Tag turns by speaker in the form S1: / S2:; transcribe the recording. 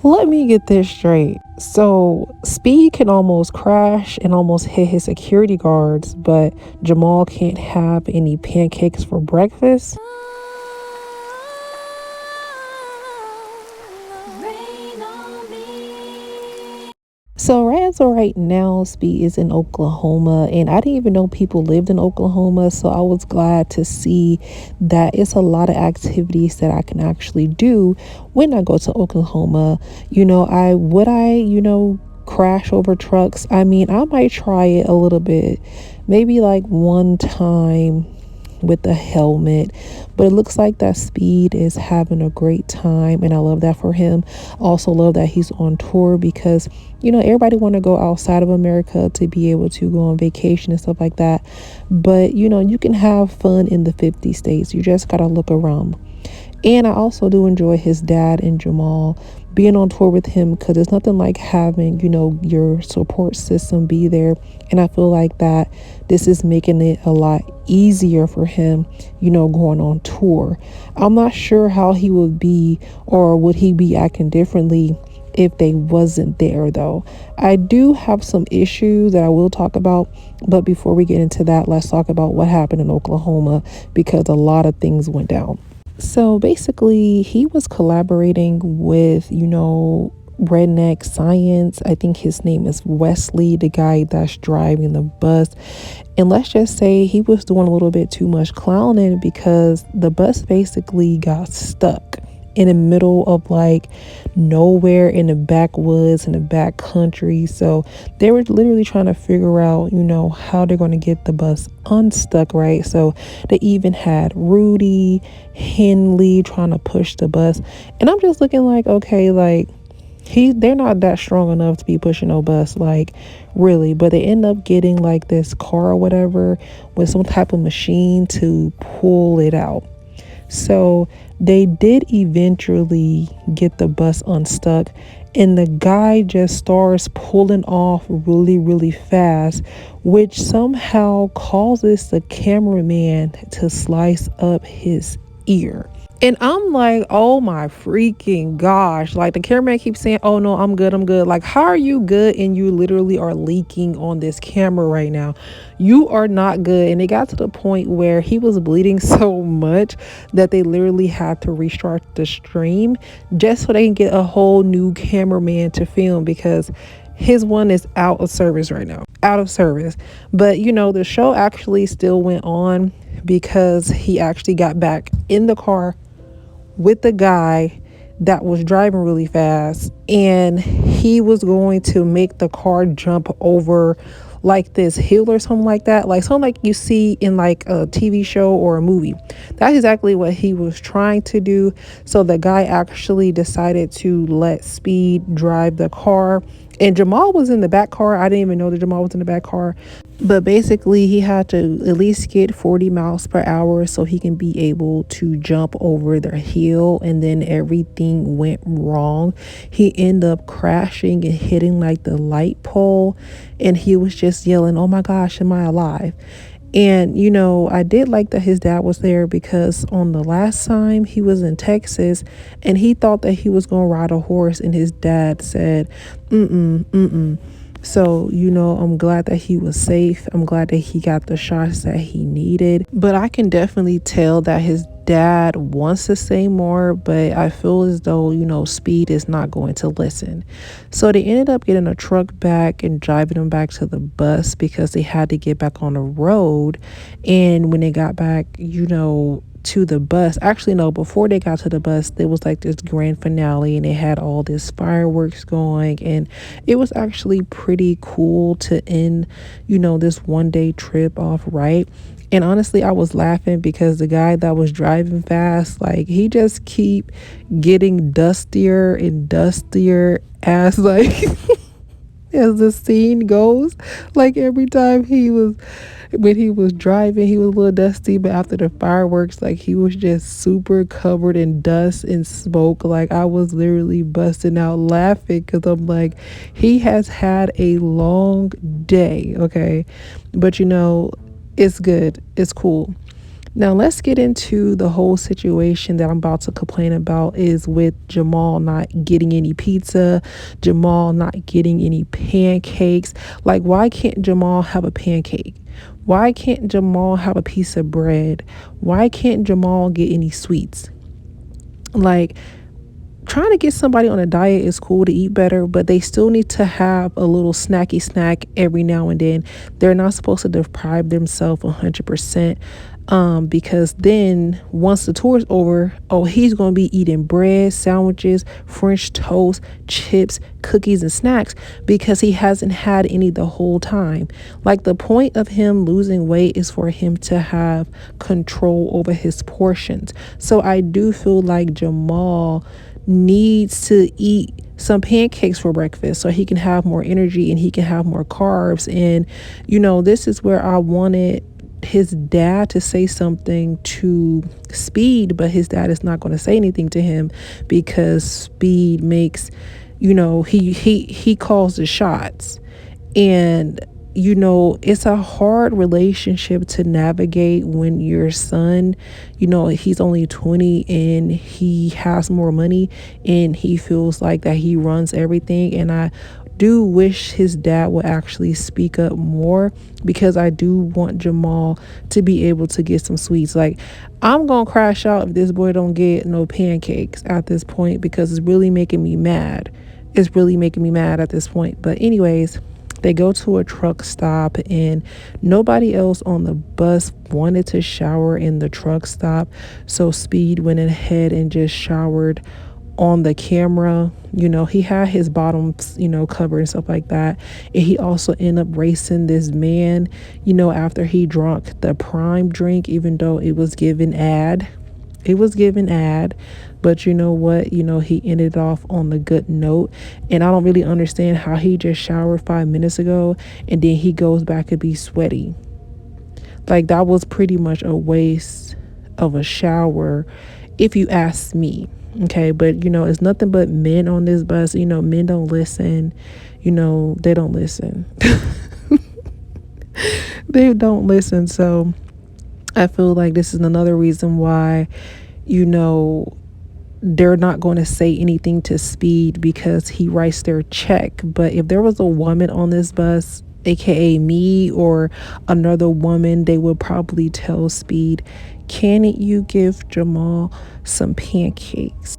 S1: Let me get this straight. So, Speed can almost crash and almost hit his security guards, but Jamal can't have any pancakes for breakfast? So as of right now, Speed is in Oklahoma, and I didn't even know people lived in Oklahoma. So I was glad to see that it's a lot of activities that I can actually do when I go to Oklahoma. Crash over trucks. I mean, I might try it a little bit, maybe like one time with the helmet, but it looks like that Speed is having a great time, and I love that for him. Also love that he's on tour because everybody want to go outside of America to be able to go on vacation and stuff like that, but you can have fun in the 50 states. You just gotta look around. And I also do enjoy his dad and Jamal being on tour with him, because it's nothing like having, your support system be there. And I feel like that this is making it a lot easier for him, going on tour. I'm not sure how he would be, or would he be acting differently if they wasn't there though. I do have some issues that I will talk about, but before we get into that, let's talk about what happened in Oklahoma, because a lot of things went down. So basically, he was collaborating with, Redneck Science. I think his name is Wesley, the guy that's driving the bus. And let's just say he was doing a little bit too much clowning, because the bus basically got stuck in the middle of like nowhere, in the backwoods, in the back country. So they were literally trying to figure out, how they're going to get the bus unstuck, right? So they even had Rudy, Henley trying to push the bus. And I'm just looking like, okay, like they're not that strong enough to be pushing no bus, like really. But they end up getting like this car or whatever with some type of machine to pull it out. So they did eventually get the bus unstuck, and the guy just starts pulling off really, really fast, which somehow causes the cameraman to slice up his ear. And I'm like, oh my freaking gosh. Like, the cameraman keeps saying, oh no, I'm good, I'm good. Like, how are you good and you literally are leaking on this camera right now? You are not good. And it got to the point where he was bleeding so much that they literally had to restart the stream just so they can get a whole new cameraman to film, because his one is out of service right now. Out of service. But the show actually still went on, because he actually got back in the car with the guy that was driving really fast, and he was going to make the car jump over like this hill or something like that, like something like you see in like a TV show or a movie. That's exactly what he was trying to do. So the guy actually decided to let Speed drive the car, and Jamal was in the back car. I didn't even know that Jamal was in the back car. But basically, he had to at least get 40 miles per hour so he can be able to jump over the hill. And then everything went wrong. He ended up crashing and hitting like the light pole. And he was just yelling, oh my gosh, am I alive? And, I did like that his dad was there, because on the last time he was in Texas and he thought that he was going to ride a horse, and his dad said, mm-mm. So, I'm glad that he was safe. I'm glad that he got the shots that he needed. But I can definitely tell that his dad wants to say more, but I feel as though, Speed is not going to listen. So they ended up getting a truck back and driving him back to the bus, because they had to get back on the road. And when they got back, to the bus, actually no, before they got to the bus, there was like this grand finale, and they had all this fireworks going, and it was actually pretty cool to end this one day trip off right. And honestly, I was laughing because the guy that was driving fast, like, he just keep getting dustier and dustier as like as the scene goes. Like, every time when he was driving, he was a little dusty, but after the fireworks, like, he was just super covered in dust and smoke. Like, I was literally busting out laughing, because I'm like, he has had a long day, okay? But it's good, it's cool. Now let's get into the whole situation that I'm about to complain about is with Jamal not getting any pizza, Jamal not getting any pancakes. Like, why can't Jamal have a pancake? Why can't Jamal have a piece of bread? Why can't Jamal get any sweets? Like, trying to get somebody on a diet is cool to eat better, but they still need to have a little snacky snack every now and then. They're not supposed to deprive themselves 100%, because then once the tour is over, oh, he's going to be eating bread, sandwiches, French toast, chips, cookies, and snacks because he hasn't had any the whole time. Like, the point of him losing weight is for him to have control over his portions. So I do feel like Jamal needs to eat some pancakes for breakfast so he can have more energy and he can have more carbs. And this is where I wanted his dad to say something to Speed, but his dad is not going to say anything to him because Speed makes, he calls the shots. And it's a hard relationship to navigate when your son, he's only 20 and he has more money and he feels like that he runs everything. And I do wish his dad would actually speak up more because I do want Jamal to be able to get some sweets. Like, I'm gonna crash out if this boy don't get no pancakes at this point because it's really making me mad. It's really making me mad at this point. But anyways, they go to a truck stop and nobody else on the bus wanted to shower in the truck stop. So Speed went ahead and just showered on the camera. He had his bottoms, covered and stuff like that. And he also ended up racing this man, after he drank the prime drink, even though it was given ad. It was given ad, but you know what? He ended off on the good note. And I don't really understand how he just showered 5 minutes ago and then he goes back to be sweaty. Like, that was pretty much a waste of a shower, if you ask me. Okay, but it's nothing but men on this bus. Men don't listen. They don't listen. They don't listen. So I feel like this is another reason why, they're not going to say anything to Speed because he writes their check. But if there was a woman on this bus, aka me or another woman, they would probably tell Speed, can you give Jamal some pancakes?